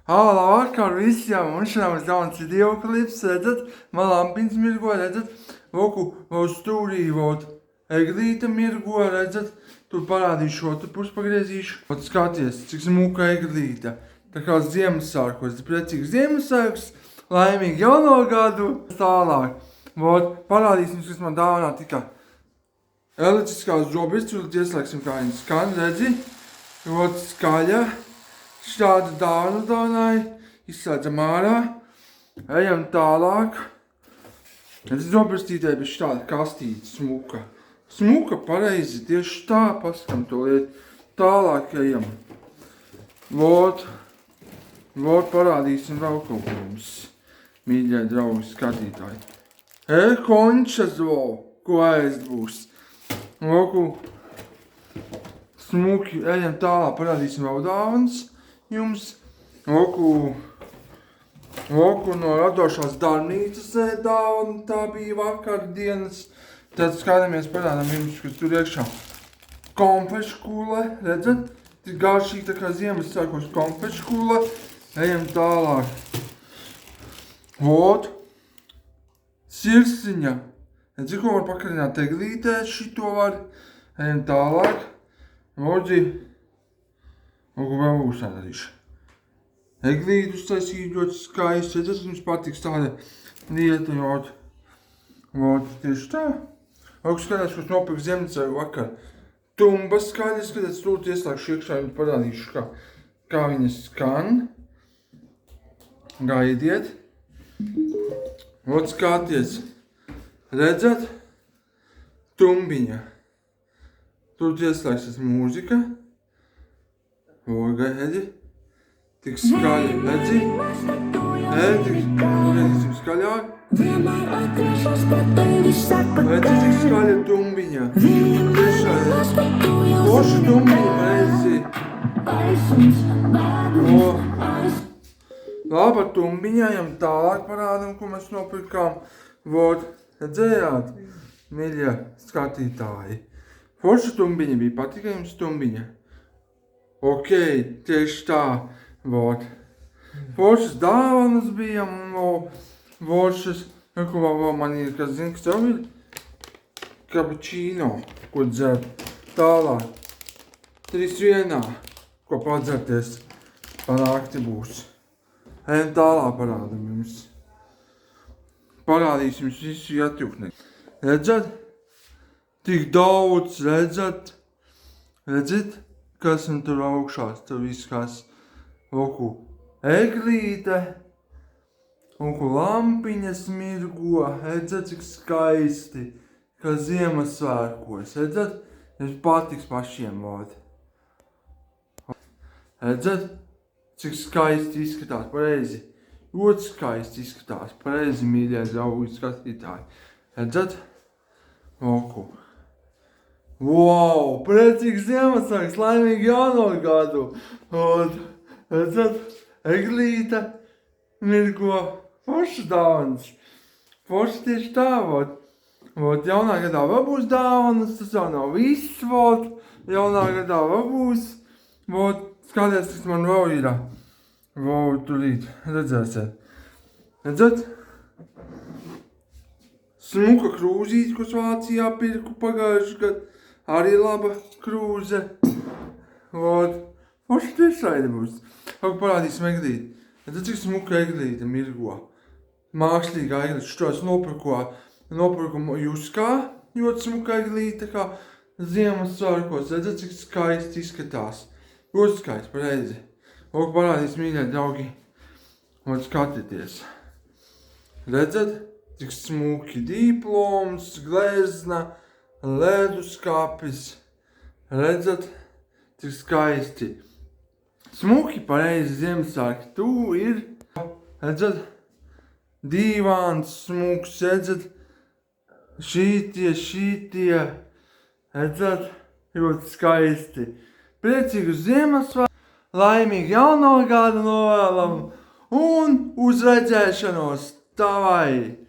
Hāla vakar visiem, un šodien mums jauns video klips, redzat, man lampiņas mirgo, redzat, loku, vēl stūrī, vēl eglīte mirgo, redzat, tur parādīšu šo, tur pusi pagriezīšu. Ot skaties, cik smuka eglīte, tā kā Ziemassvētkos, priecīgs Ziemassvētks, laimīgi jauno gadu, tālāk. Ot, parādīsim, kas man dāvanā tika elektriskās žobis, tur ieslēgsim, kā viņi skan, redzi, ot skaļa. Šādu dāvanu dāvināja, izslēdzam ārā, ejam tālāk. Es dobrstītēju bez šāda kastīte, smuka. Smuka, pareizi, tieši tā, paskam to lietu. Tālāk ejam. Vot parādīsim vēl kaut ko jums, mīļie draugi, skatītāji. Končas vēl, ko ēst būs. Loku, smuki, ejam tālāk, parādīsim vēl dāvanas. Jums loku no radošās darbnīcas dāvana, tā bija vakardienas. Tad skatāmies, parādām jums, kas tur iekšā. Konfešu kule, redzat? Tik garšīgi tā kā Ziemassvētkos konfešu kule. Ejam tālāk. Vot. Sirsiņa. Redzi, ko var pakarināt eglītē, šito var. Ejam tālāk. Lodzi. Un ko vēl uzsādīšu. Eglītus taisīju ļoti skaisti, redzat, jums patiks tāda lieta, vot, tieši tā. Lūk, skatās, kas nopirkt Ziemassvētku vakar. Tumba skaļa, skatās, lūdzu ieslēgšu iekšā, jums parādīšu, kā viņa skan. Gaidiet. Vot, skaties. Redzat? Tumbiņa. Tur ieslēgsies mūzika. Gaidi, tik skaļi, redzi? Tik skaļāk. Redzi, tik skaļa tumbiņa. Poša tumbiņa, redzi. Laba tumbiņa, ejam tālāk parādam, ko mēs nopirkām. Vot, redzējāt, mīļie skatītāji. Poša tumbiņa bija, patika jums tumbiņa? Ok, tieši tā, vot. Foršas dāvanas bija, foršas, ko vēl man ir, kas zina, kas tev ir? Kapučīno, ko dzert. Tālāk. 3 vienā, ko padzerties, panākti būs. Ejam tālāk parādam jums. Parādīsim jums visu atjūkni. Redzat? Tik daudz, redzat? Redzat? Kas un tur augšās, tur viss kas, loku, eglīte, un ko lampiņas mirgo, redzat, cik skaisti, kā Ziemassvētkos, redzat, jums patiks pašiem, vod. Redzat, cik skaisti izskatās, pareizi, ļoti skaisti izskatās, pareizi, mīļie draugi skatītāji, redzat, loku. Wow, priecīgs Ziemassvētks, laimīgi jauno gadu! Redzat, eglīte mirgo, foršas dāvanas. Foršas tieši tā, vot. Jaunā gadā vēl būs dāvanas, tas jau nav viss, vot. Jaunā gadā vēl būs. Vot, skaties, kas man vēl ir. Vot, turīt, redzēsiet. Redzat? Smuka krūzīte, ko Vācijā pirku pagājuši gadu. Arī laba krūze. Vot. Forši tiešraidi būs. Lūk, parādīsim eglīti. Tad cik smuka eglīte mirgo. Mākslīgā eglīte. Šo es nopirku Juskā. Ļoti smuka eglīte, kā Ziemassvētkos. Redzat, cik skaisti izskatās. Ļoti skaisti, pareizi. Lūk, parādīsim, mīļie draugi. Vot skatieties. Redzat, cik smuki diploms, glezna. Leduskapis, redzat, cik skaisti. Smuki, pareizi Ziemassvētki, tu ir, redzat, dīvāns smuks, redzat, šitie, redzat, ļoti skaisti. Priecīgu Ziemassvētku, laimīgu jauno gadu novēlam un uz redzēšanos, tavai!